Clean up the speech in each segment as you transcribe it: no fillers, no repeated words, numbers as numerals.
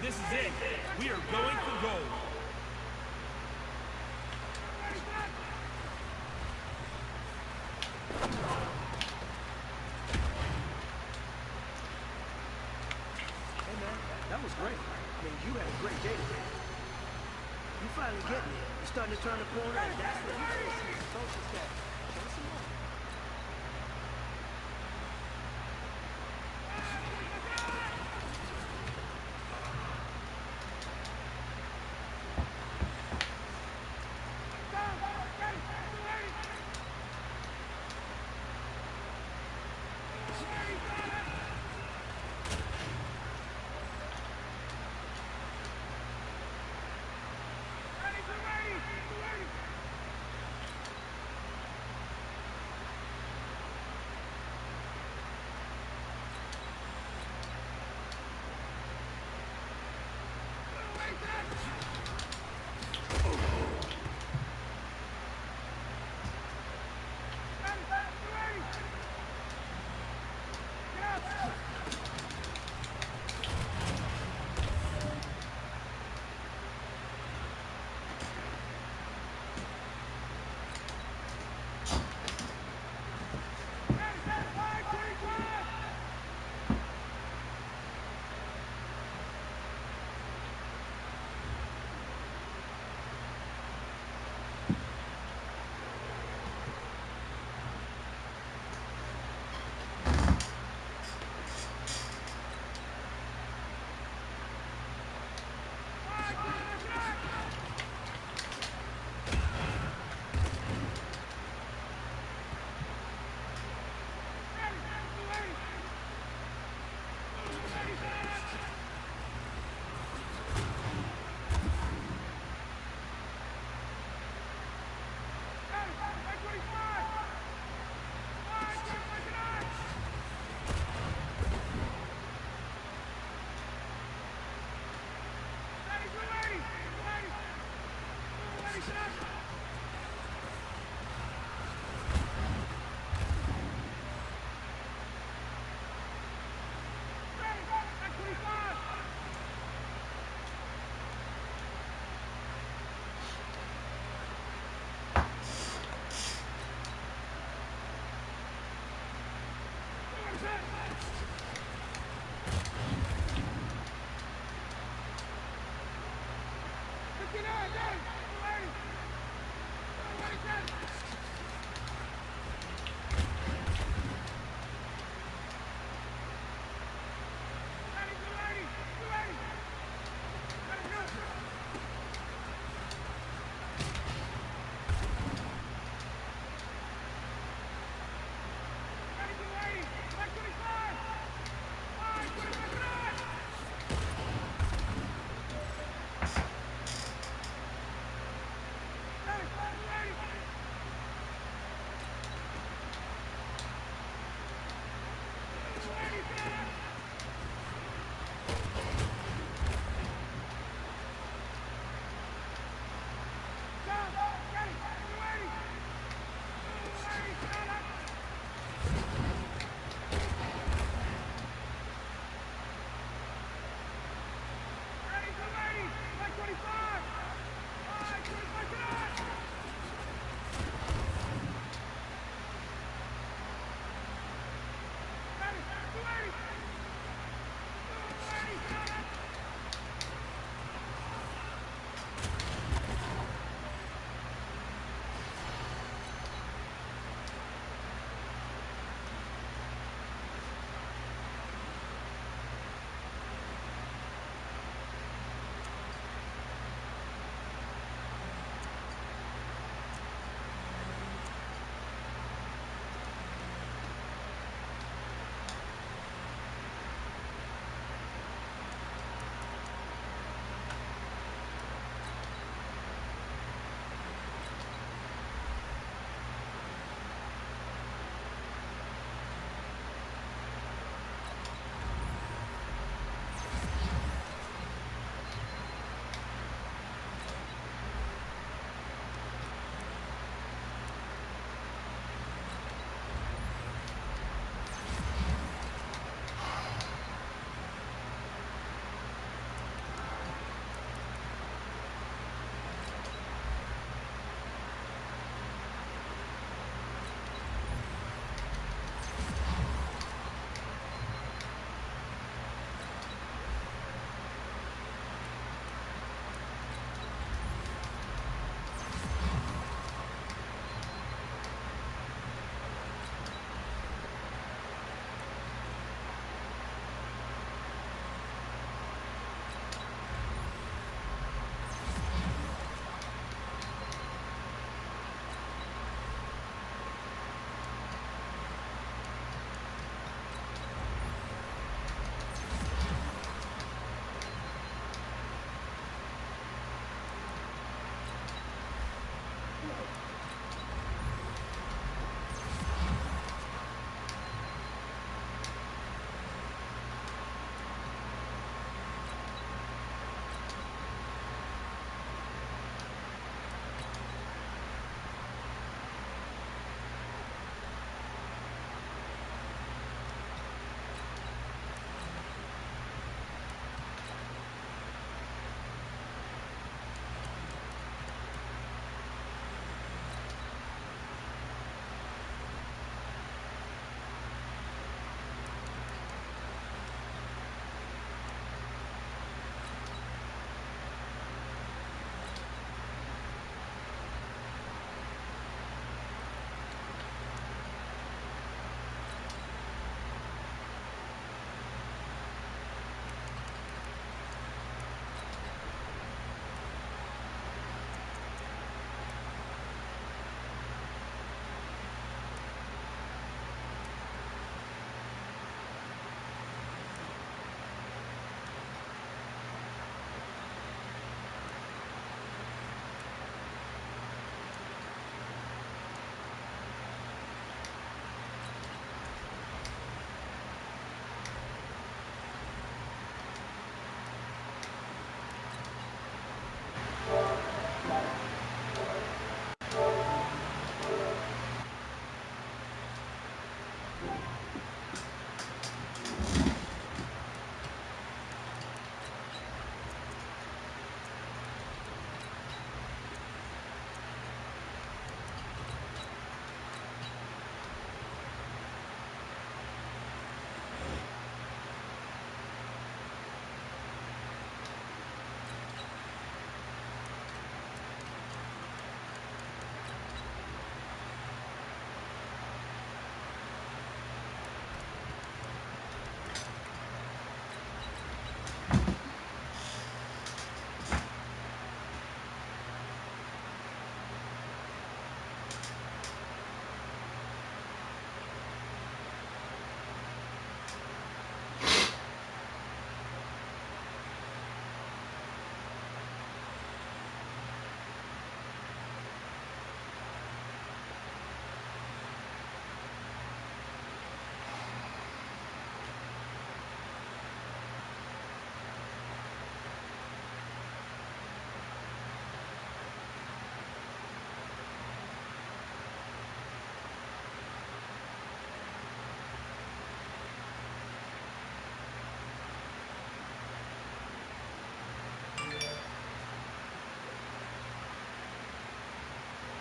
This is it. We are going for gold. Hey man, that was great. I mean, you had a great day today. You finally getting it. You're starting to turn the corner, and that's what you want to see. Coach is that. Show some more.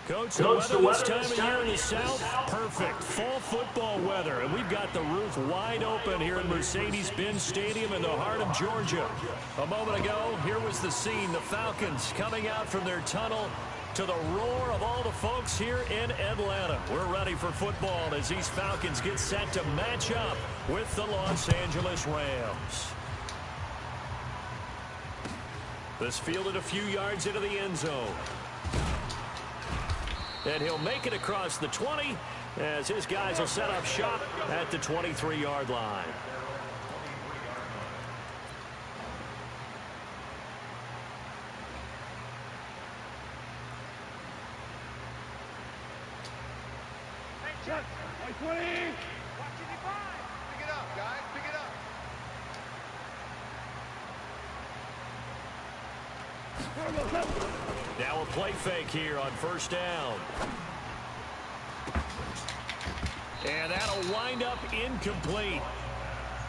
Coach, the weather this time of year in the South, perfect. Fall football weather, and we've got the roof wide open here in Mercedes-Benz Stadium in the heart of Georgia. A moment ago, here was the scene. The Falcons coming out from their tunnel to the roar of all the folks here in Atlanta. We're ready for football as these Falcons get set to match up with the Los Angeles Rams. This fielded a few yards into the end zone. And he'll make it across the 20 as his guys will set up shop at the 23-yard line. Hey, 20! Watch it, pick it up, guys, pick it up. Now a play fake here on first down. And that'll wind up incomplete.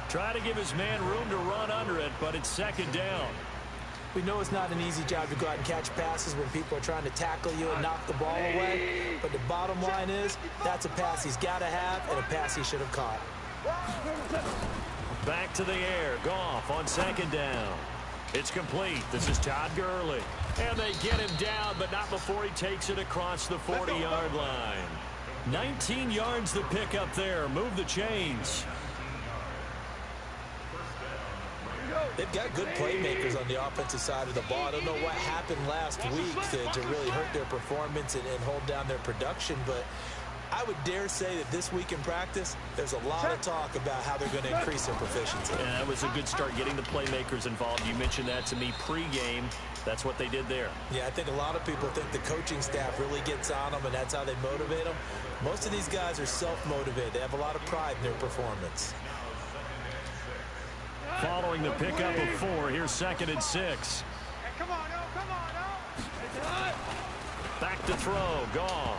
Try to give his man room to run under it, but it's second down. We know it's not an easy job to go out and catch passes when people are trying to tackle you and knock the ball away. But the bottom line is, that's a pass he's got to have and a pass he should have caught. Back to the air. Goff on second down. It's complete. This is Todd Gurley. And they get him down, but not before he takes it across the 40-yard line. 19 yards to pick up there. Move the chains. They've got good playmakers on the offensive side of the ball. I don't know what happened last week to really hurt their performance and hold down their production, but I would dare say that this week in practice, there's a lot of talk about how they're going to increase their proficiency. And that was a good start getting the playmakers involved. You mentioned that to me pregame. That's what they did there. Yeah, I think a lot of people think the coaching staff really gets on them, and that's how they motivate them. Most of these guys are self-motivated. They have a lot of pride in their performance. Following the pickup of 4, here's 2nd and 6. Hey, come on, no. Back to throw, Goff.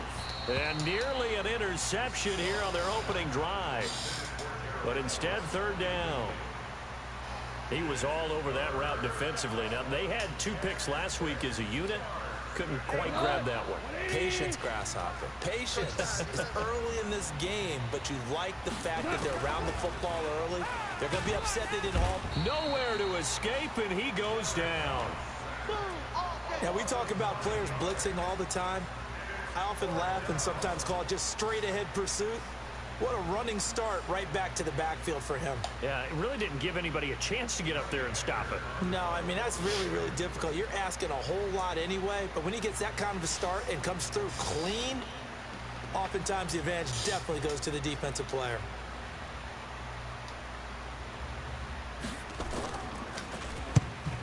And nearly an interception here on their opening drive. But instead, 3rd down. He was all over that route defensively. Now, they had 2 picks last week as a unit. Couldn't quite grab that one. Patience, Grasshopper. Patience is early in this game, but you like the fact that they're around the football early. They're going to be upset they didn't hold. Nowhere to escape, and he goes down. Now, we talk about players blitzing all the time. I often laugh and sometimes call it just straight-ahead pursuit. What a running start right back to the backfield for him. Yeah, it really didn't give anybody a chance to get up there and stop it. No, I mean, that's really, really difficult. You're asking a whole lot anyway, but when he gets that kind of a start and comes through clean, oftentimes the advantage definitely goes to the defensive player.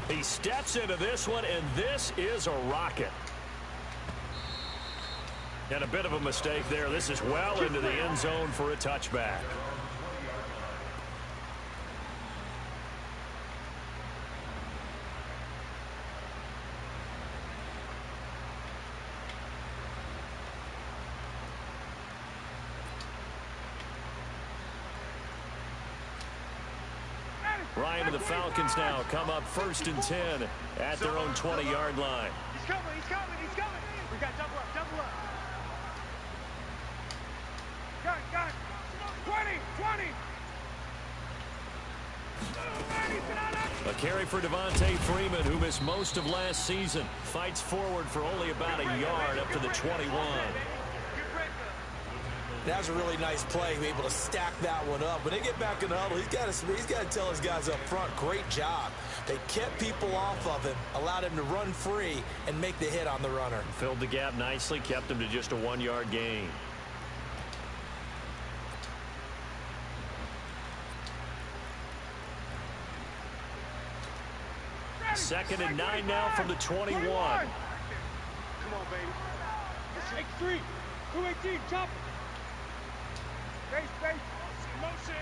He steps into this one, and this is a rocket. And a bit of a mistake there. This is well into the end zone for a touchback. Ryan and the Falcons now come up 1st and 10 at their own 20-yard line. He's coming. We got double up. Got it. 20. A carry for Devontae Freeman, who missed most of last season. Fights forward for only about a yard up to the 21. That was a really nice play, able to stack that one up. When they get back in the huddle, he's got to tell his guys up front, great job. They kept people off of him, allowed him to run free and make the hit on the runner. Filled the gap nicely, kept him to just a 1-yard gain. Second and 9 now from the 21. Come on, baby. Take 3. 218, chop. Space. Motion.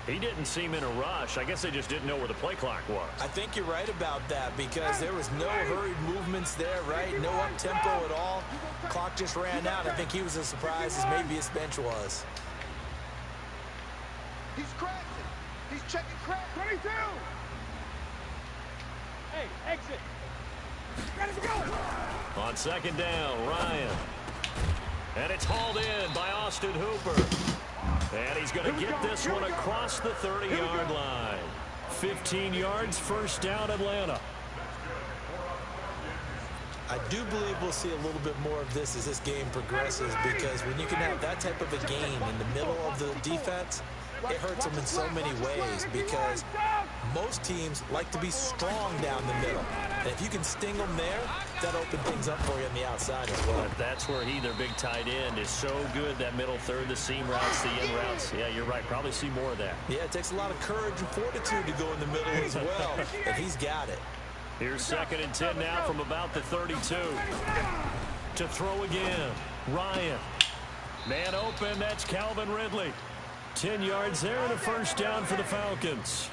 He didn't seem in a rush. I guess they just didn't know where the play clock was. I think you're right about that because there was no hurried movements there, right? No up-tempo at all. Clock just ran out. I think he was as surprised as maybe his bench was. He's crashing. He's checking crap. 22. Hey, exit. Gotta go. On second down, Ryan. And it's hauled in by Austin Hooper. And he's going to get this one across the 30-yard line. 15 yards, first down, Atlanta. I do believe we'll see a little bit more of this as this game progresses, because when you can have that type of a gain in the middle of the defense, it hurts them in so many ways, because most teams like to be strong down the middle. And if you can sting them there, that opens things up for you on the outside as well. But that's where he, their big tight end, is so good, that middle third, the seam routes, the in routes. Yeah, you're right. Probably see more of that. Yeah, it takes a lot of courage and fortitude to go in the middle as well, and he's got it. Here's second and 10 now from about the 32. To throw again, Ryan. Man open, that's Calvin Ridley. 10 yards there and a first down for the Falcons.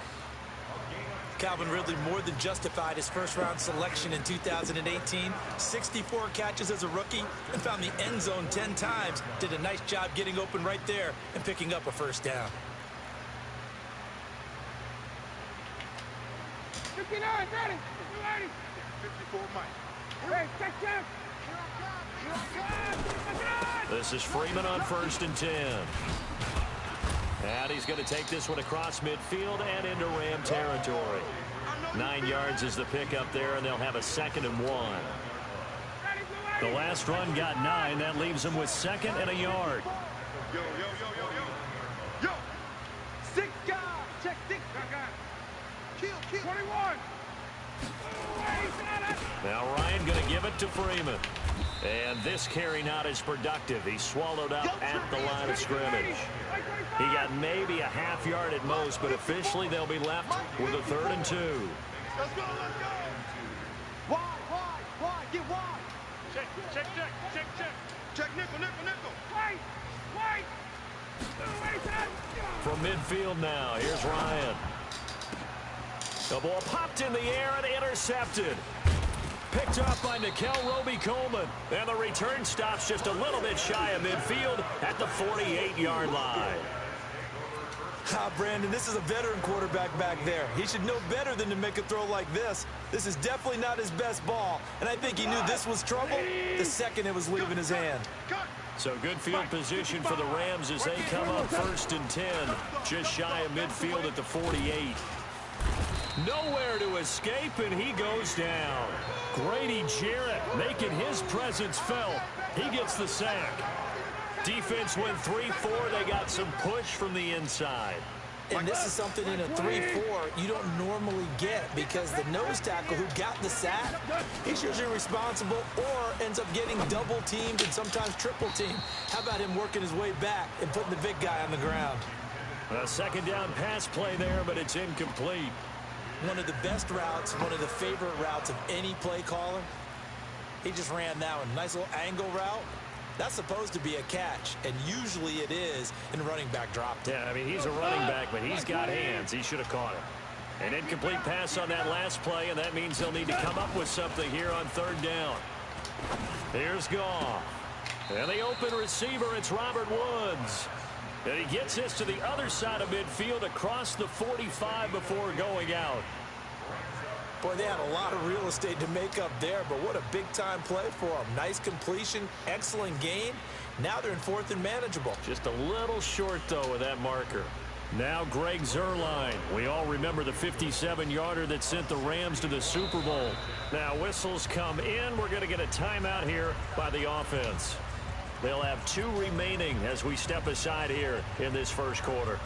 Calvin Ridley more than justified his first-round selection in 2018. 64 catches as a rookie and found the end zone 10 times. Did a nice job getting open right there and picking up a first down. 59, ready. 54, Mike. Hey, check. This is Freeman on first and 10. And he's going to take this one across midfield and into Ram territory. 9 yards is the pickup there, and they'll have a second and 1. The last run got 9. That leaves them with second and a yard. Yo. 6 guys. Check 6. Kill. 21. Now Ryan going to give it to Freeman. And this carry not as productive. He swallowed up at the line of scrimmage. He got maybe a half yard at most, but officially they'll be left with a 3rd and 2. Let's go. Wide. Get wide. Check. Check nickel. Wait. From midfield now, here's Ryan. The ball popped in the air and intercepted. Picked up by Nikel Roby-Coleman. And the return stops just a little bit shy of midfield at the 48-yard line. Brandon, this is a veteran quarterback back there. He should know better than to make a throw like this. This is definitely not his best ball, and I think he knew this was trouble the second it was leaving his hand. So good field position for the Rams as they come up first and 10, just shy of midfield at the 48. Nowhere to escape, and he goes down. Grady Jarrett making his presence felt. He gets the sack. Defense went 3-4. They got some push from the inside. And this is something in a 3-4 you don't normally get, because the nose tackle who got the sack, he's usually responsible or ends up getting double teamed and sometimes triple teamed. How about him working his way back and putting the big guy on the ground? A second down pass play there, but it's incomplete. One of the best routes, one of the favorite routes of any play caller. He just ran that one. Nice little angle route. That's supposed to be a catch, and usually it is, and the running back dropped it. Yeah, I mean, he's a running back, but he's got hands. He should have caught it. An incomplete pass on that last play, and that means they'll need to come up with something here on 3rd down. Here's Goff. And the open receiver, it's Robert Woods. And he gets this to the other side of midfield across the 45 before going out. Boy, they had a lot of real estate to make up there, but what a big-time play for them. Nice completion, excellent gain. Now they're in 4th and manageable. Just a little short, though, with that marker. Now Greg Zuerlein. We all remember the 57-yarder that sent the Rams to the Super Bowl. Now whistles come in. We're going to get a timeout here by the offense. They'll have 2 remaining as we step aside here in this first quarter.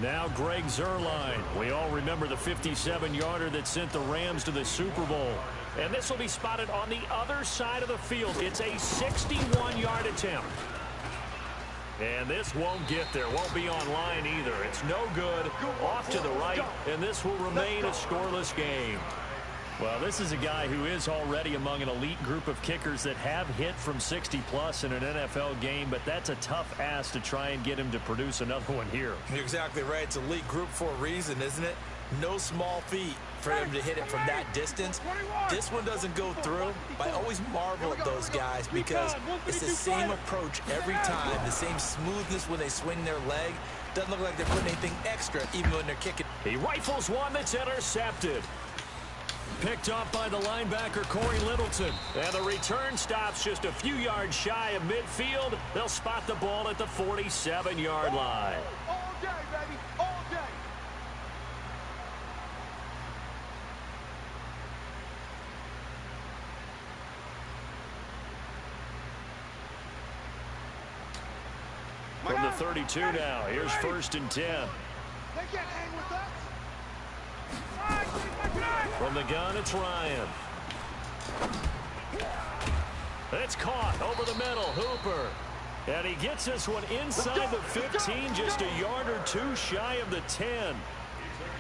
Now Greg Zuerlein. We all remember the 57-yarder that sent the Rams to the Super Bowl. And this will be spotted on the other side of the field. It's a 61-yard attempt. And this won't get there. Won't be online either. It's no good. Off to the right. And this will remain a scoreless game. Well, this is a guy who is already among an elite group of kickers that have hit from 60-plus in an NFL game, but that's a tough ask to try and get him to produce another one here. You're exactly right. It's an elite group for a reason, isn't it? No small feat for him to hit it from that distance. This one doesn't go through. I always marvel at those guys because it's the same approach every time, the same smoothness when they swing their leg. Doesn't look like they're putting anything extra even when they're kicking. He rifles one that's intercepted. Picked up by the linebacker, Corey Littleton. And the return stops just a few yards shy of midfield. They'll spot the ball at the 47-yard line. All day, baby, all day. From the 32 now, here's 1st and 10. They can't hang with us. From the gun, it's Ryan. It's caught over the middle, Hooper. And he gets this one inside the 15, just a yard or two shy of the 10.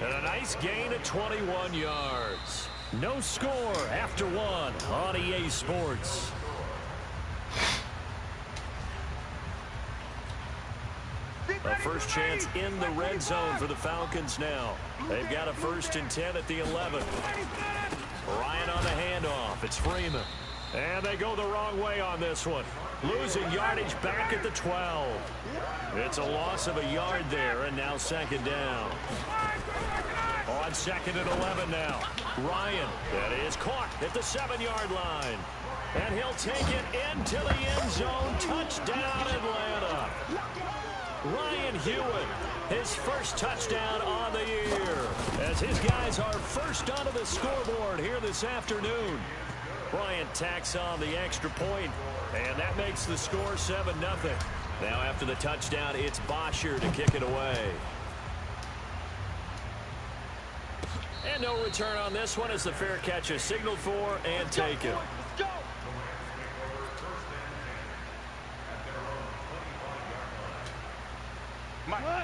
And a nice gain of 21 yards. No score after one on EA Sports. A first chance in the red zone for the Falcons now. They've got a 1st and 10 at the 11. Ryan on the handoff. It's Freeman. And they go the wrong way on this one. Losing yardage back at the 12. It's a loss of a yard there, and now 2nd down. On 2nd and 11 now. Ryan, that is caught at the 7-yard line. And he'll take it into the end zone. Touchdown, Atlanta. Ryan Hewitt, his first touchdown on the year, as his guys are first onto the scoreboard here this afternoon. Bryant tacks on the extra point, and that makes the score 7-0. Now after the touchdown, it's Bosher to kick it away. And no return on this one as the fair catch is signaled for and taken.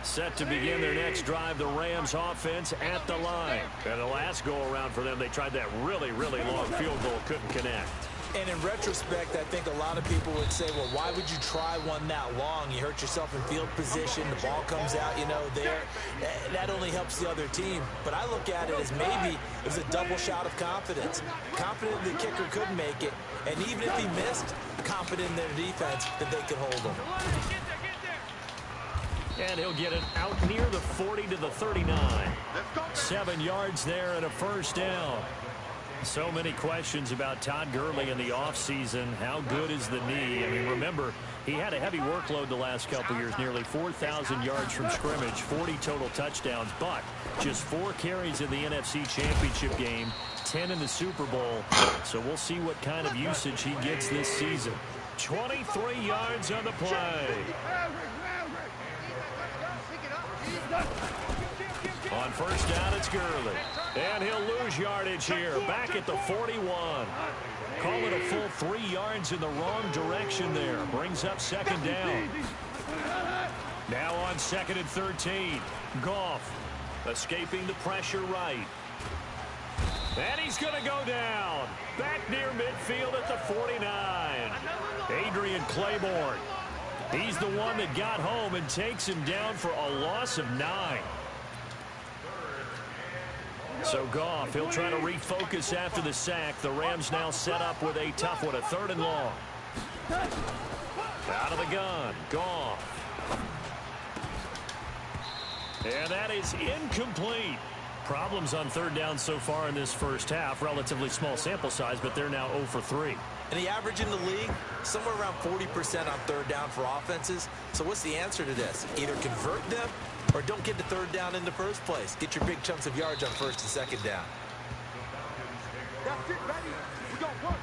Set to begin their next drive, the Rams offense at the line. And the last go-around for them, they tried that really, really long field goal, couldn't connect. And in retrospect, I think a lot of people would say, well, why would you try one that long? You hurt yourself in field position. The ball comes out, there. That only helps the other team. But I look at it as maybe it was a double shot of confidence. Confident the kicker could make it. And even if he missed, confident in their defense that they could hold him. And he'll get it out near the 40 to the 39. 7 yards there and a 1st down. So many questions about Todd Gurley in the offseason. How good is the knee? I mean, remember, he had a heavy workload the last couple years, nearly 4,000 yards from scrimmage, 40 total touchdowns, but just 4 carries in the NFC Championship game, 10 in the Super Bowl. So we'll see what kind of usage he gets this season. 23 yards on the play. On 1st down, it's Gurley. And he'll lose yardage here, back at the 41. Call it a full 3 yards in the wrong direction there. Brings up 2nd down. Now on 2nd and 13. Goff escaping the pressure right. And he's going to go down. Back near midfield at the 49. Adrian Claiborne. He's the one that got home and takes him down for a loss of 9. So Goff, he'll try to refocus after the sack. The Rams now set up with a tough one, a 3rd and long. Out of the gun, Goff. And that is incomplete. Problems on 3rd down so far in this first half. Relatively small sample size, but they're now 0 for 3. And the average in the league, somewhere around 40% on 3rd down for offenses. So what's the answer to this? Either convert them or don't get to 3rd down in the first place. Get your big chunks of yards on 1st and 2nd down. That's it, baby. We got work.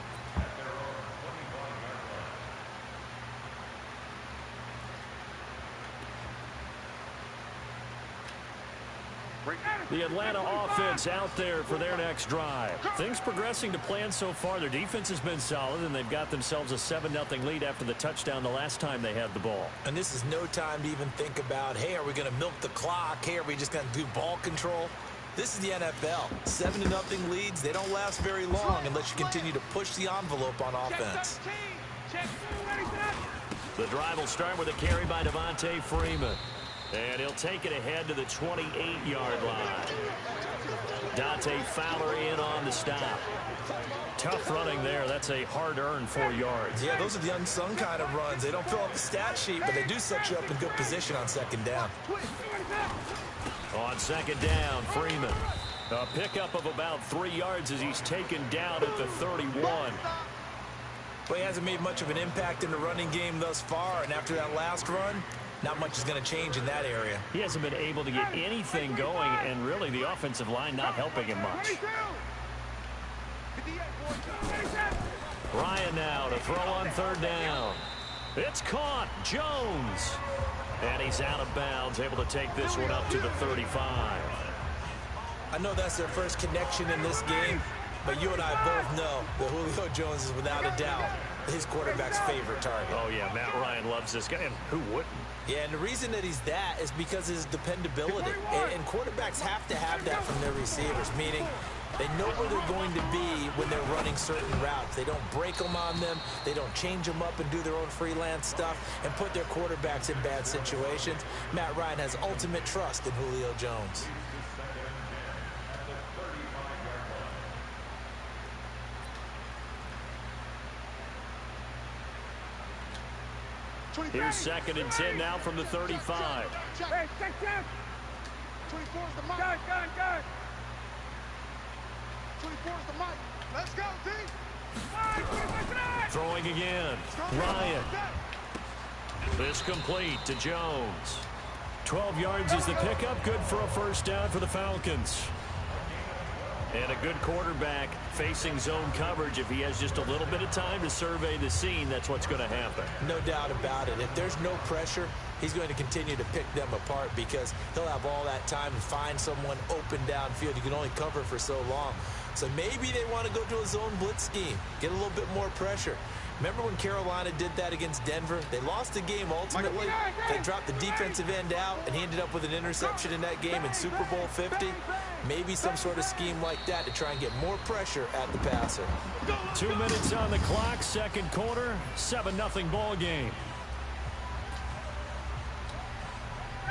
The Atlanta offense out there for their next drive. Things progressing to plan so far. Their defense has been solid, and they've got themselves a 7-0 lead after the touchdown the last time they had the ball. And this is no time to even think about, hey, are we going to milk the clock? Hey, are we just going to do ball control? This is the NFL. 7-0 leads, they don't last very long unless you continue to push the envelope on offense. The drive will start with a carry by Devontae Freeman. And he'll take it ahead to the 28-yard line. Dante Fowler in on the stop. Tough running there. That's a hard-earned 4 yards. Yeah, those are the unsung kind of runs. They don't fill up the stat sheet, but they do set you up in good position on second down. On second down, Freeman. A pickup of about 3 yards as he's taken down at the 31. Well, he hasn't made much of an impact in the running game thus far, and after that last run, not much is going to change in that area. He hasn't been able to get anything going, and really the offensive line not helping him much. Ryan now to throw on third down. It's caught. Jones. And he's out of bounds, able to take this one up to the 35. I know that's their first connection in this game, but you and I both know that Julio Jones is without a doubt his quarterback's favorite target. Oh, yeah, Matt Ryan loves this guy, and who wouldn't? Yeah, and the reason that he's that is because of his dependability. And quarterbacks have to have that from their receivers, meaning they know where they're going to be when they're running certain routes. They don't break them on them. They don't change them up and do their own freelance stuff and put their quarterbacks in bad situations. Matt Ryan has ultimate trust in Julio Jones. Here's second and 10 now from the 35. Hey, check. 24 is the mic. Gun. 24 is the mic. Let's go, D. Throwing again. Ryan. This complete to Jones. 12 yards is the pickup. Good for a first down for the Falcons. And a good quarterback facing zone coverage. If he has just a little bit of time to survey the scene, that's what's going to happen. No doubt about it. If there's no pressure, he's going to continue to pick them apart because he'll have all that time to find someone open downfield. You can only cover for so long. So maybe they want to go to a zone blitz scheme, get a little bit more pressure. Remember when Carolina did that against Denver? They lost the game ultimately. They dropped the defensive end out, and he ended up with an interception in that game in Super Bowl 50. Maybe some sort of scheme like that to try and get more pressure at the passer. 2 minutes on the clock, second quarter, 7-0 ball game.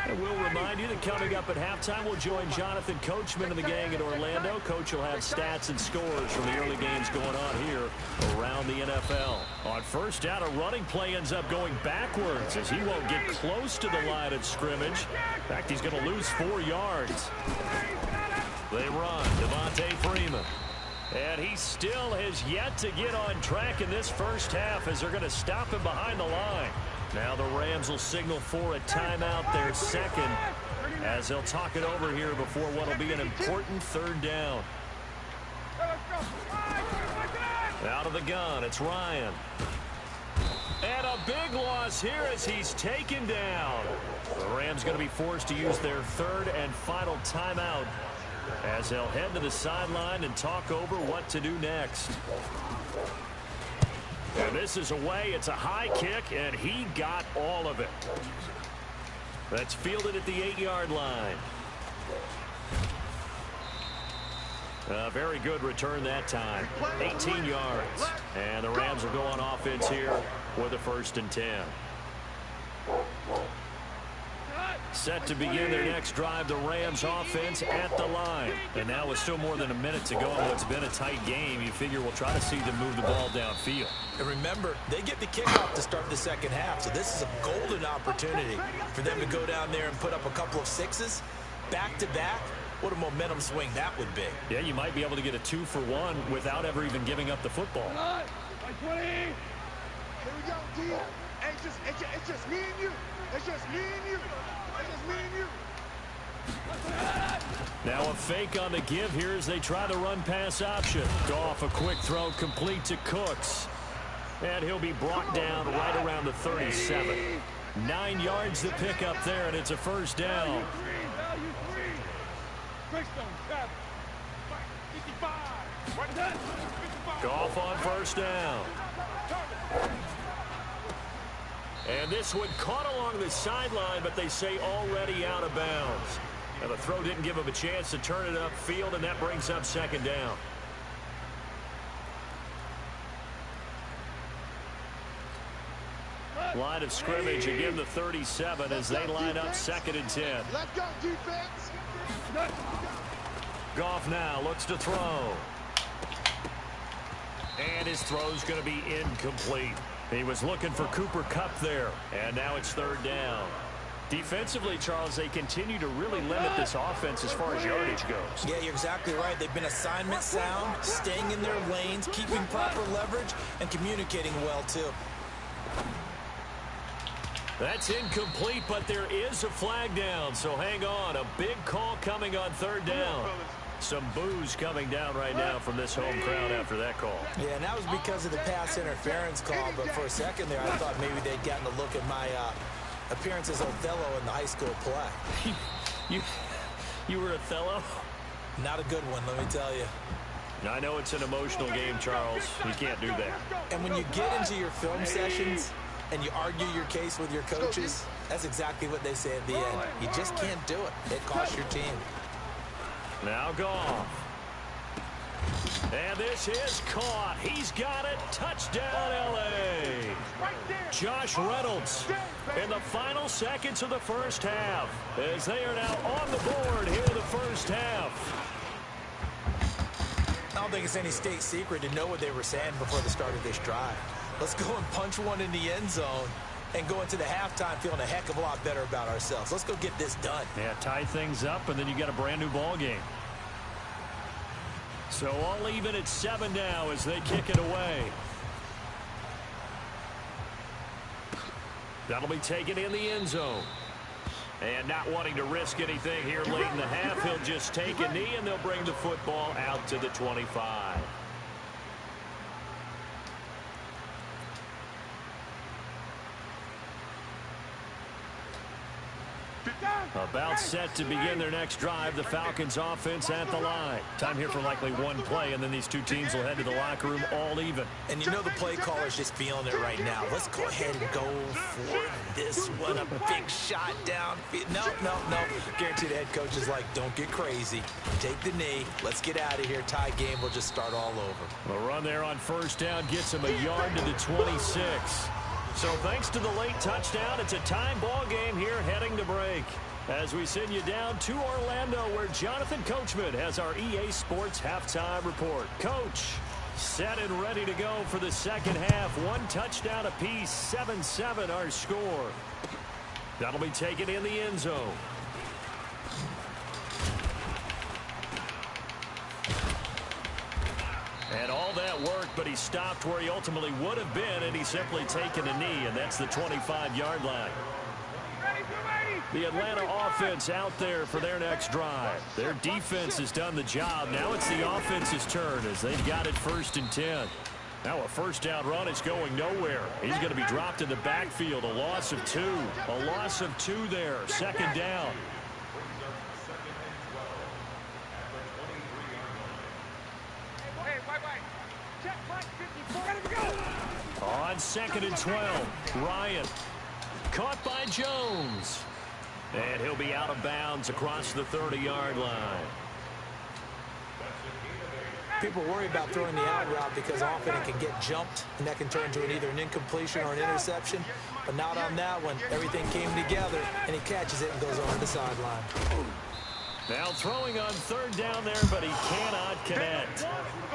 And we'll remind you that coming up at halftime, we'll join Jonathan Coachman and the gang in Orlando. Coach will have stats and scores from the early games going on here around the NFL. On first down, a running play ends up going backwards as he won't get close to the line of scrimmage. In fact, he's going to lose 4 yards. They run. Devontae Freeman. And he still has yet to get on track in this first half as they're going to stop him behind the line. Now the Rams will signal for a timeout, their second, as they'll talk it over here before what will be an important third down. Out of the gun, it's Ryan. And a big loss here as he's taken down. The Rams going to be forced to use their third and final timeout as they'll head to the sideline and talk over what to do next. And this is away. It's a high kick, and he got all of it. That's fielded at the 8-yard line. A very good return that time. 18 yards. And the Rams will go on offense here with a 1st and 10. Set to begin their next drive, the Rams offense at the line. And now with still more than a minute to go in what's been a tight game, you figure we'll try to see them move the ball downfield. And remember, they get the kickoff to start the second half, so this is a golden opportunity for them to go down there and put up a couple of sixes back-to-back. What a momentum swing that would be. Yeah, you might be able to get a 2-for-1 without ever even giving up the football. Here we go, D. Hey, it's just me and you. It's just me and you. It's just me and you. Now a fake on the give here as they try the run-pass option. Goff, a quick throw complete to Cooks. And he'll be brought down right around the 37. 9 yards to pick up there, and it's a first down. Goff on first down. And this one caught along the sideline, but they say already out of bounds. Now the throw didn't give him a chance to turn it upfield, and that brings up second down. Line of scrimmage, again the 37 as they line up 2nd and 10. Let's go, defense. Goff now looks to throw. And his throw's going to be incomplete. He was looking for Cooper Kupp there. And now it's 3rd down. Defensively, Charles, they continue to really limit this offense as far as yardage goes. Yeah, you're exactly right. They've been assignment sound, staying in their lanes, keeping proper leverage, and communicating well, too. That's incomplete, but there is a flag down, so hang on. A big call coming on 3rd down. Some boos coming down right now from this home crowd after that call. Yeah, and that was because of the pass interference call, but for a second there, I thought maybe they'd gotten a look at my appearance as Othello in the high school play. You were Othello? Not a good one, let me tell you. I know it's an emotional game, Charles. You can't do that. And when you get into your film sessions and you argue your case with your coaches, that's exactly what they say at the end. You just can't do it. It costs your team. Now Goff. And this is caught. He's got it. Touchdown, L.A. Josh Reynolds in the final seconds of the first half as they are now on the board here in the first half. I don't think it's any state secret to know what they were saying before the start of this drive. Let's go and punch one in the end zone and go into the halftime feeling a heck of a lot better about ourselves. Let's go get this done. Yeah, tie things up, and then you get a brand new ball game. So all even at 7 now as they kick it away. That'll be taken in the end zone. And not wanting to risk anything here late in the half, he'll just take a knee, and they'll bring the football out to the 25. About set to begin their next drive, the Falcons offense at the line. Time here for likely one play, and then these two teams will head to the locker room all even. And you know the play caller's just feeling it right now. Let's go ahead and go for this one. A big shot down. No. Guarantee the head coach is like, don't get crazy. Take the knee. Let's get out of here. Tie game will just start all over. A run there on 1st down gets him a yard to the 26. So thanks to the late touchdown, it's a time ball game here heading to break. As we send you down to Orlando, where Jonathan Coachman has our EA Sports halftime report. Coach, set and ready to go for the second half. One touchdown apiece, 7-7 our score. That'll be taken in the end zone. And all that work, but he stopped where he ultimately would have been, and he's simply taken a knee, and that's the 25-yard line. The Atlanta offense out there for their next drive. Their defense has done the job. Now it's the offense's turn as they've got it 1st and 10. Now a 1st down run is going nowhere. He's going to be dropped in the backfield. A loss of 2. A loss of 2 there. 2nd down. On 2nd and 12, Ryan caught by Jones. And he'll be out of bounds across the 30-yard line. People worry about throwing the out route because often it can get jumped, and that can turn into either an incompletion or an interception. But not on that one. Everything came together, and he catches it and goes over the sideline. Now throwing on 3rd down there, but he cannot connect.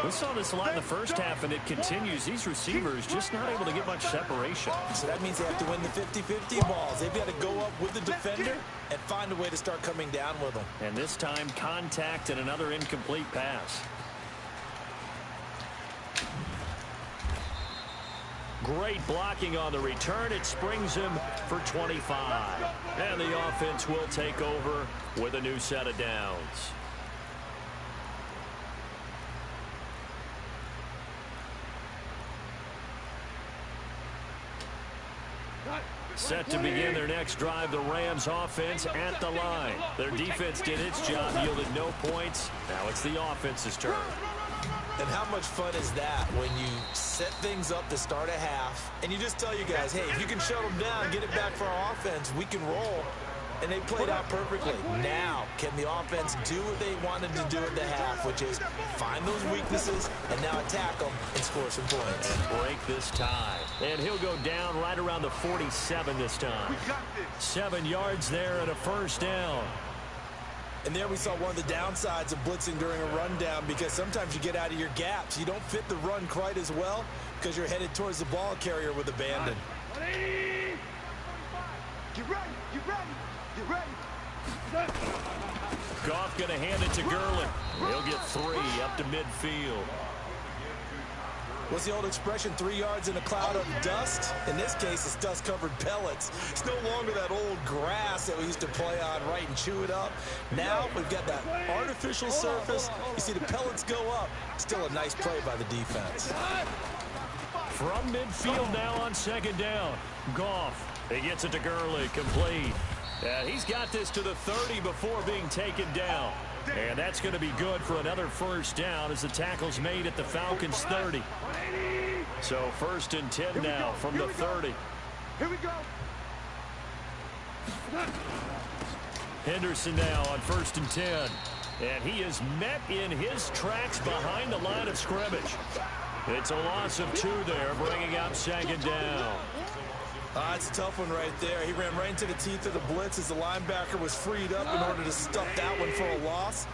We saw this a lot in the first half, and it continues. These receivers just not able to get much separation. So that means they have to win the 50-50 balls. They've got to go up with the defender and find a way to start coming down with them. And this time, contact and another incomplete pass. Great blocking on the return. It springs him for 25. And the offense will take over with a new set of downs. Set to begin their next drive, the Rams offense at the line. Their defense did its job, yielded no points. Now it's the offense's turn. And how much fun is that when you set things up to start a half and you just tell you guys, hey, if you can shut them down, get it back for our offense, we can roll. And they played out perfectly. Now, can the offense do what they wanted to do at the half, which is find those weaknesses and now attack them and score some points. And break this tie. And he'll go down right around the 47 this time. 7 yards there and a first down. And there we saw one of the downsides of blitzing during a rundown, because sometimes you get out of your gaps. You don't fit the run quite as well because you're headed towards the ball carrier with abandon. Get ready, get ready, get ready. Goff going to hand it to Gurley. He'll get 3 up to midfield. What's the old expression, 3 yards in a cloud of dust? In this case, it's dust-covered pellets. It's no longer that old grass that we used to play on, right, and chew it up. Now we've got that artificial surface. You see the pellets go up. Still a nice play by the defense. From midfield now on second down. Goff. He gets it to Gurley, complete. He's got this to the 30 before being taken down. And that's going to be good for another first down as the tackle's made at the Falcons' 30. So 1st and 10 now from the 30. Here we go. Henderson now on 1st and 10. And he is met in his tracks behind the line of scrimmage. It's a loss of 2 there, bringing up second down. It's a tough one right there. He ran right into the teeth of the blitz as the linebacker was freed up in order to stuff that one for a loss.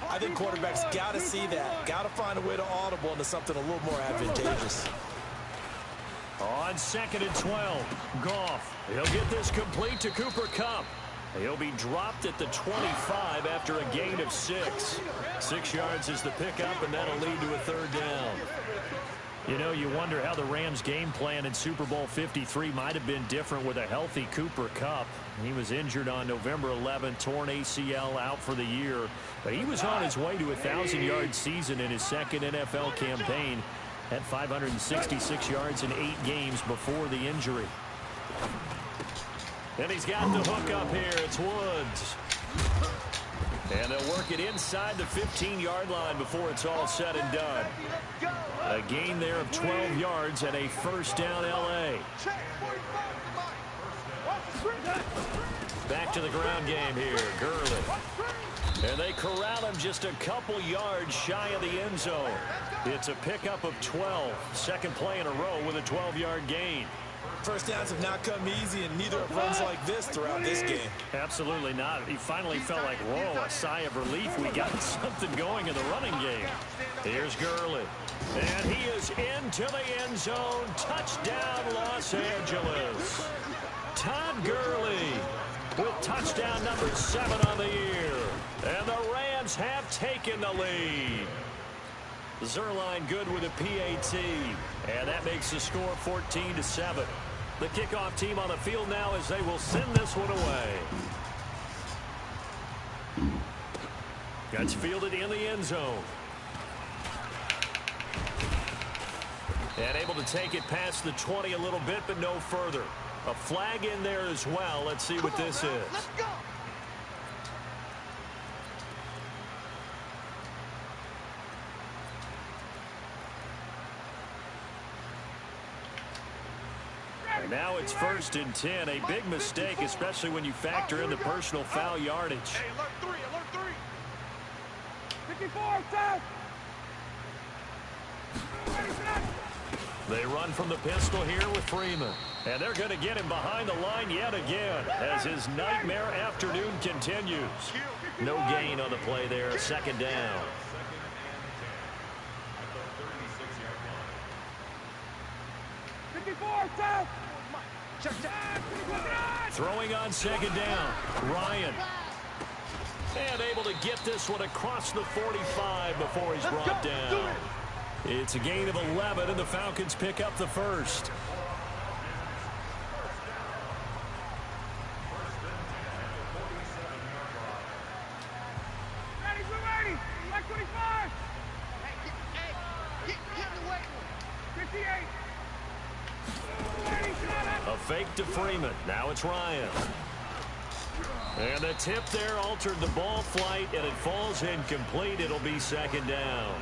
I think quarterbacks got to see that. Got to find a way to audible into something a little more advantageous. On 2nd and 12, Goff. He'll get this complete to Cooper Kupp. He'll be dropped at the 25 after a gain of 6. 6 yards is the pickup, and that'll lead to a 3rd down. You know, you wonder how the Rams' game plan in Super Bowl 53 might have been different with a healthy Cooper Kupp. He was injured on November 11th, torn ACL, out for the year. But he was on his way to a 1,000-yard season in his second NFL campaign. Had 566 yards in 8 games before the injury. And he's got the hook up here. It's Woods. And they'll work it inside the 15-yard line before it's all said and done. A gain there of 12 yards and a first down L.A. Back to the ground game here. Gurley. And they corral him just a couple yards shy of the end zone. It's a pickup of 12. Second play in a row with a 12-yard gain. First downs have not come easy, and neither have runs like this throughout this game. Absolutely not. He finally felt like, whoa, a sigh of relief. We got something going in the running game. Here's Gurley. And he is into the end zone. Touchdown, Los Angeles. Todd Gurley with touchdown number 7 on the year. And the Rams have taken the lead. Zerline good with a PAT. And that makes the score 14-7. The kickoff team on the field now as they will send this one away. Gets fielded in the end zone. And able to take it past the 20 a little bit, but no further. A flag in there as well. Let's see what this is. Let's go. And now it's 1st and 10. A big mistake, especially when you factor in the personal foul yardage. Hey, alert 3, alert 3. 54, set. They run from the pistol here with Freeman. And they're going to get him behind the line yet again as his nightmare afternoon continues. No gain on the play there. Second down. Throwing on second down. Ryan. And able to get this one across the 45 before he's brought down. It's a gain of 11, and the Falcons pick up the first. Ready, we're ready. Like 25. Get in the way. 58. A fake to Freeman. Now it's Ryan. And the tip there altered the ball flight, and it falls incomplete. It'll be second down.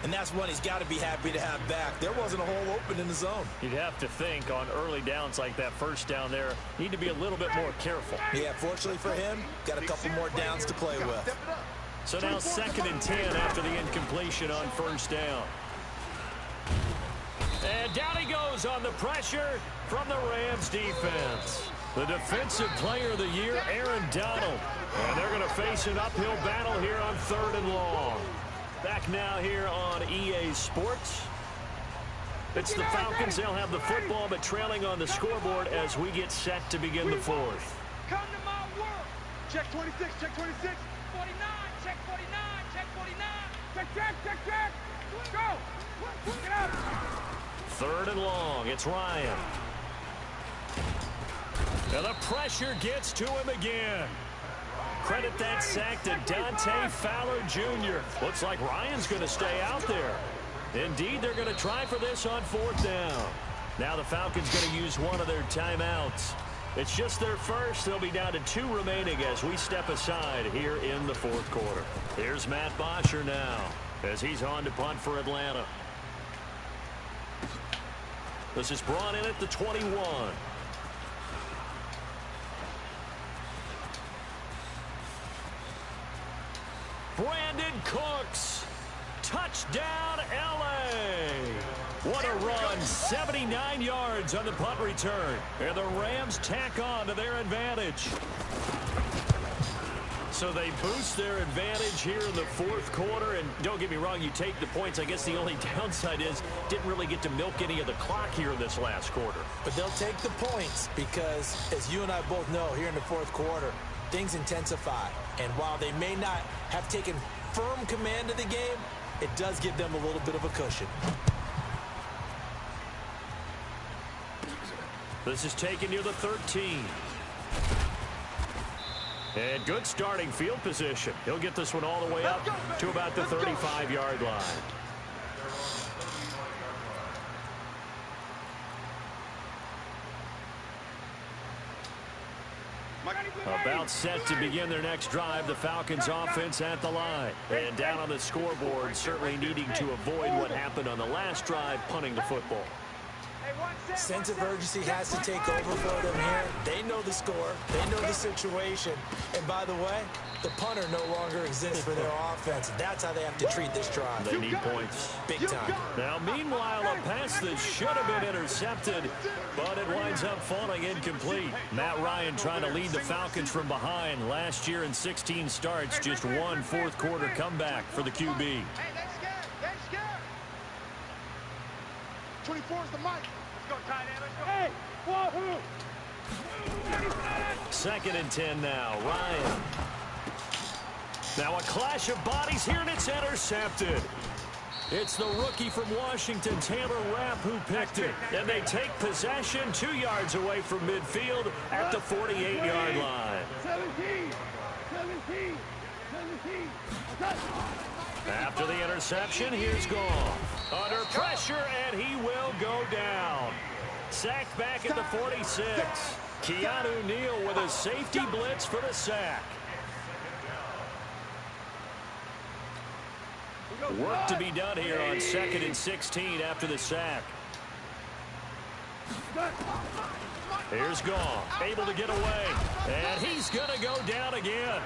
And that's one he's got to be happy to have back. There wasn't a hole open in the zone. You'd have to think on early downs like that first down there, need to be a little bit more careful. Yeah, fortunately for him, got a couple more downs to play with. So now 2nd and 10 after the incompletion on first down. And down he goes on the pressure from the Rams defense. The defensive player of the year, Aaron Donald. And they're going to face an uphill battle here on 3rd and long. Back now here on EA Sports. It's the Falcons. They'll have the football, but trailing on the scoreboard as we get set to begin the 4th. Come to my world. Check 26, check 26. 49, check 49, check 49. Check. Go. Get up. 3rd and long. It's Ryan. And the pressure gets to him again. Credit that sack to Dante Fowler Jr. Looks like Ryan's going to stay out there. Indeed, they're going to try for this on 4th down. Now the Falcons going to use one of their timeouts. It's just their first. They'll be down to 2 remaining as we step aside here in the 4th quarter. Here's Matt Bosher now as he's on to punt for Atlanta. This is brought in at the 21. Brandon Cooks. Touchdown, L.A. What a run. 79 yards on the punt return. And the Rams tack on to their advantage. So they boost their advantage here in the 4th quarter. And don't get me wrong, you take the points. I guess the only downside is didn't really get to milk any of the clock here in this last quarter. But they'll take the points because, as you and I both know, here in the 4th quarter, things intensify. And while they may not have taken firm command of the game, it does give them a little bit of a cushion. This is taken near the 13. And good starting field position. He'll get this one all the way up to about the 35-yard line. About set to begin their next drive, the Falcons offense at the line. And down on the scoreboard, certainly needing to avoid what happened on the last drive, punting the football. Sense of urgency has to take over for them here. They know the score. They know the situation. And by the way, the punter no longer exists for their offense. That's how they have to treat this drive. They need points. Big time. Now, meanwhile, a pass that should have been intercepted, but it winds up falling incomplete. Matt Ryan trying to lead the Falcons from behind. Last year in 16 starts, just one 4th quarter comeback for the QB. Hey, that's scared. 24 is the mic. Let's go, tight end. Let's go. Hey, wahoo! 2nd and 10 now. Ryan. Now a clash of bodies here, and it's intercepted. It's the rookie from Washington, Taylor Rapp, who picked it. And they take possession 2 yards away from midfield at the 48-yard line. 17. After the interception, here's Goff. Under pressure, and he will go down. Sacked back at the 46. Keanu Neal with a safety blitz for the sack. Work to be done here on 2nd and 16 after the sack. Here's Goff, able to get away, and he's going to go down again.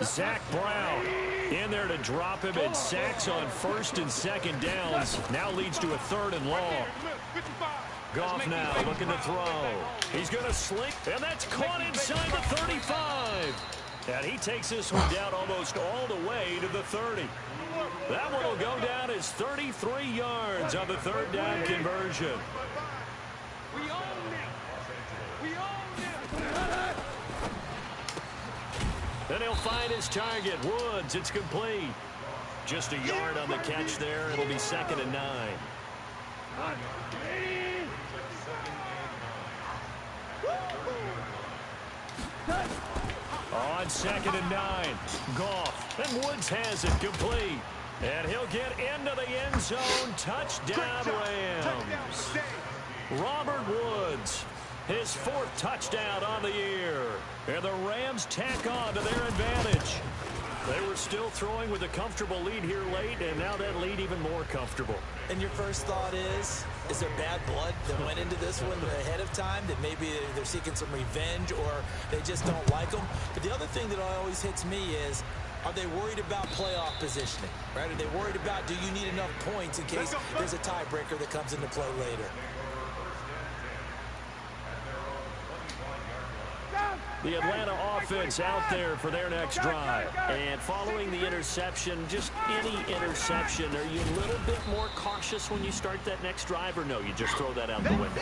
Zach Brown in there to drop him, and sacks on 1st and 2nd downs. Now leads to a 3rd and long. Goff now looking to throw. He's going to slink, and that's caught inside the 35. And he takes this one down almost all the way to the 30. That one will go down as 33 yards on the 3rd down conversion. We own it. We own it. Then he'll find his target, Woods. It's complete. Just a yard on the catch there. It'll be 2nd and 9. On 2nd and 9, Goff, and Woods has it complete. And he'll get into the end zone. Touchdown, Rams. Robert Woods, his 4th touchdown on the year. And the Rams tack on to their advantage. They were still throwing with a comfortable lead here late, and now that lead even more comfortable. And your first thought is there bad blood that went into this one ahead of time, that maybe they're seeking some revenge or they just don't like them? But the other thing that always hits me is, are they worried about playoff positioning, right? Are they worried about, do you need enough points in case there's a tiebreaker that comes into play later? The Atlanta offense out there for their next drive. And following the interception, just any interception, are you a little bit more cautious when you start that next drive, or no, you just throw that out the window?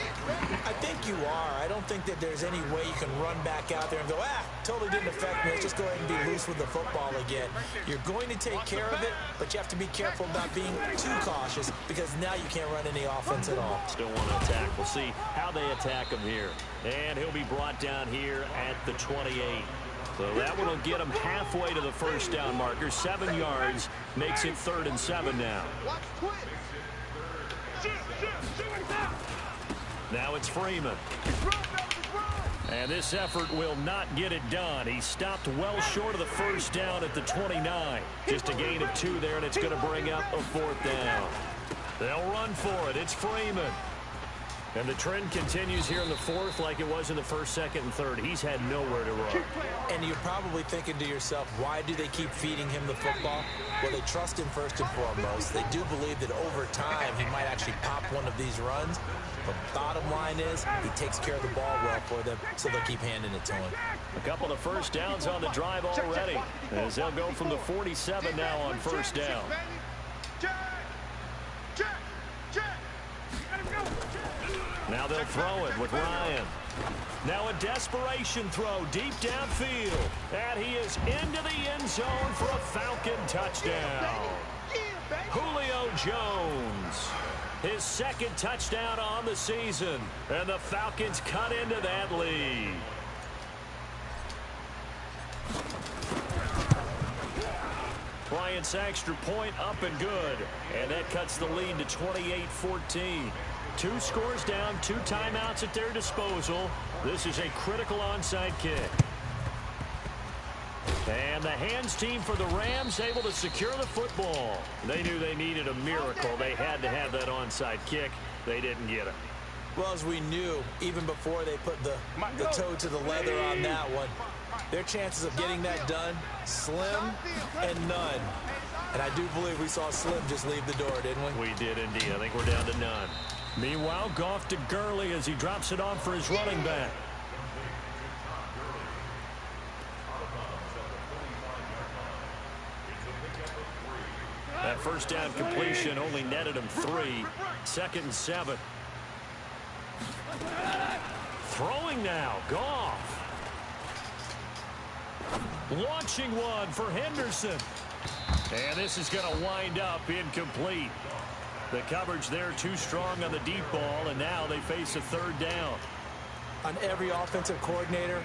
I think you are. I don't think that there's any way you can run back out there and go, totally didn't affect me. Let's just go ahead and be loose with the football again. You're going to take care of it, but you have to be careful about being too cautious because now you can't run any offense at all. Still want to attack. We'll see how they attack him here. And he'll be brought down here at the 28. So that one will get him halfway to the first down marker. 7 yards makes it 3rd and 7 now. Now it's Freeman. And this effort will not get it done. He stopped well short of the first down at the 29. Just a gain of 2 there, and it's going to bring up a 4th down. They'll run for it. It's Freeman. And the trend continues here in the 4th like it was in the 1st, 2nd, and 3rd. He's had nowhere to run. And you're probably thinking to yourself, why do they keep feeding him the football? Well, they trust him first and foremost. They do believe that over time he might actually pop one of these runs. But bottom line is he takes care of the ball well for them, so they'll keep handing it to him. A couple of first downs on the drive already, as they'll go from the 47 now on first down. Now they'll throw it with Ryan. Now a desperation throw deep downfield. And he is into the end zone for a Falcon touchdown. Julio Jones, his 2nd touchdown on the season. And the Falcons cut into that lead. Bryant's extra point up and good. And that cuts the lead to 28-14. 2 scores down, 2 timeouts at their disposal. This is a critical onside kick. And the hands team for the Rams able to secure the football. They knew they needed a miracle. They had to have that onside kick. They didn't get it. Well, as we knew, even before they put the toe to the leather on that one, their chances of getting that done, slim and none. And I do believe we saw Slim just leave the door, didn't we? We did indeed. I think we're down to none. Meanwhile, Goff to Gurley as he drops it off for his running back. That first down completion only netted him 3. 2nd and 7. Throwing now, Goff. Launching one for Henderson. And this is going to wind up incomplete. The coverage there too strong on the deep ball, and now they face a 3rd down. On every offensive coordinator,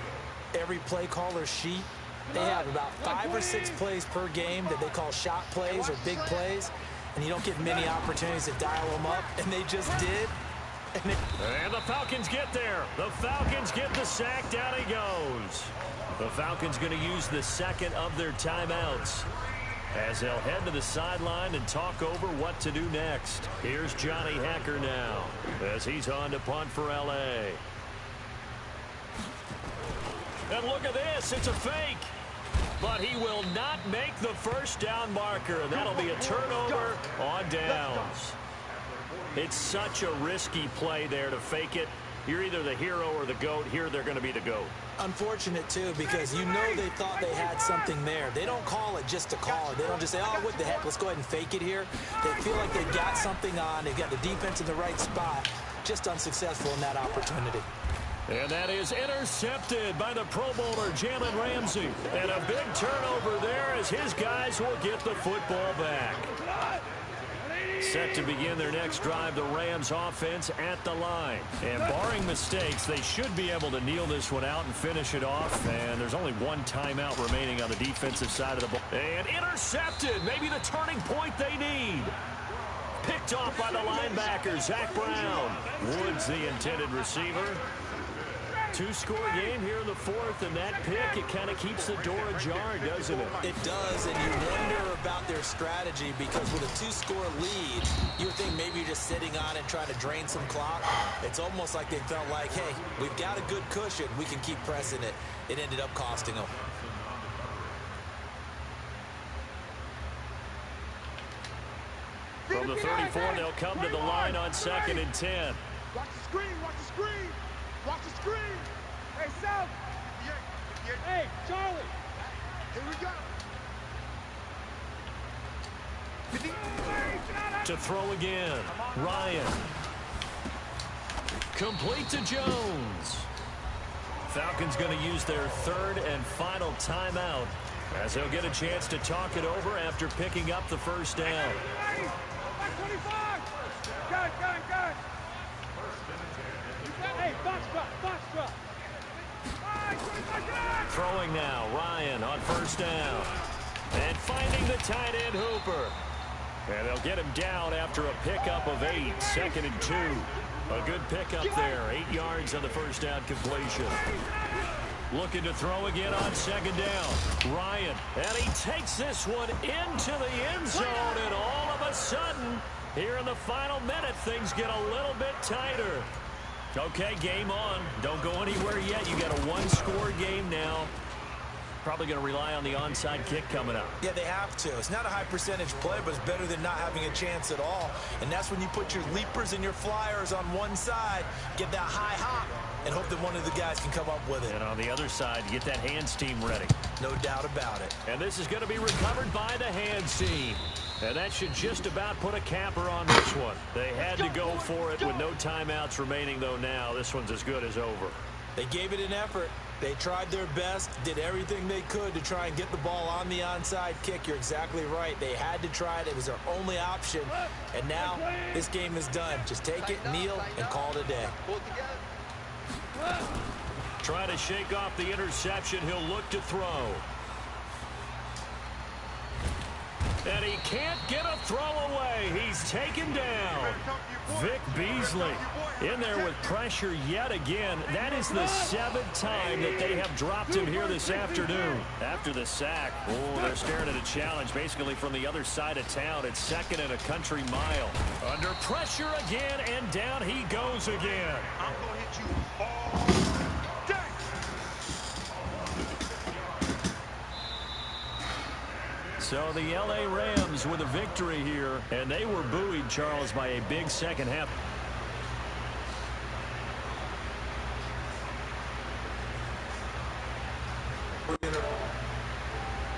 every play caller sheet, they have about 5 or 6 plays per game that they call shot plays or big plays, and you don't get many opportunities to dial them up, and they just did. And the Falcons get there. The Falcons get the sack. Down he goes. The Falcons going to use the 2nd of their timeouts, as they'll head to the sideline and talk over what to do next. Here's Johnny Hacker now as he's on to punt for L.A. And look at this. It's a fake. But he will not make the first down marker. And that'll be a turnover on downs. It's such a risky play there to fake it. You're either the hero or the GOAT. Here they're going to be the GOAT. Unfortunate, too, because you know they thought they had something there. They don't call it just to call it. They don't just say, oh, what the heck, let's go ahead and fake it here. They feel like they've got something on. They've got the defense in the right spot. Just unsuccessful in that opportunity. And that is intercepted by the Pro Bowler, Jalen Ramsey. And a big turnover there as his guys will get the football back. Set to begin their next drive, the Rams offense at the line. And barring mistakes, they should be able to kneel this one out and finish it off. And there's only 1 timeout remaining on the defensive side of the ball. And intercepted, maybe the turning point they need. Picked off by the linebacker, Zach Brown. Woods the intended receiver. Two-score game here in the fourth, and that pick, it kind of keeps the door ajar, doesn't it? It does, and you wonder about their strategy because with a two-score lead, you would think maybe you're just sitting on it trying to drain some clock. It's almost like they felt like, hey, we've got a good cushion. We can keep pressing it. It ended up costing them. From the 34, they'll come to the line on 2nd and 10. Watch the screen, watch the screen. Watch the screen. Hey, South. Hey, Charlie. Here we go. To throw again, Ryan. Complete to Jones. Falcons going to use their third and final timeout as they'll get a chance to talk it over after picking up the first down. 25. Good. Hey, box drop. Throwing now, Ryan on first down. And finding the tight end Hooper. And they'll get him down after a pickup of 8, 2nd and 2. A good pickup there, 8 yards on the first down completion. Looking to throw again on 2nd down. Ryan, and he takes this one into the end zone, and all of a sudden, here in the final minute, things get a little bit tighter. Okay, game on. Don't go anywhere yet. You got a one-score game now. Probably going to rely on the onside kick coming up. Yeah, they have to. It's not a high-percentage play, but it's better than not having a chance at all. And that's when you put your leapers and your flyers on one side, get that high hop, and hope that one of the guys can come up with it. And on the other side, get that hands team ready. No doubt about it. And this is going to be recovered by the hands team. And that should just about put a capper on this one. They had to go for it with no timeouts remaining, though now. This one's as good as over. They gave it an effort. They tried their best, did everything they could to try and get the ball on the onside kick. You're exactly right. They had to try it. It was their only option. And now this game is done. Just take it, kneel, and call it a day. Trying to shake off the interception. He'll look to throw. And he can't get a throw away. He's taken down. Vic Beasley in there with pressure yet again. That is the 7th time that they have dropped him here this afternoon. After the sack, they're staring at a challenge basically from the other side of town. It's 2nd and a country mile. Under pressure again, and down he goes again. I'm going to hit you all day. So the L.A. Rams with a victory here, and they were buoyed, Charles, by a big second half.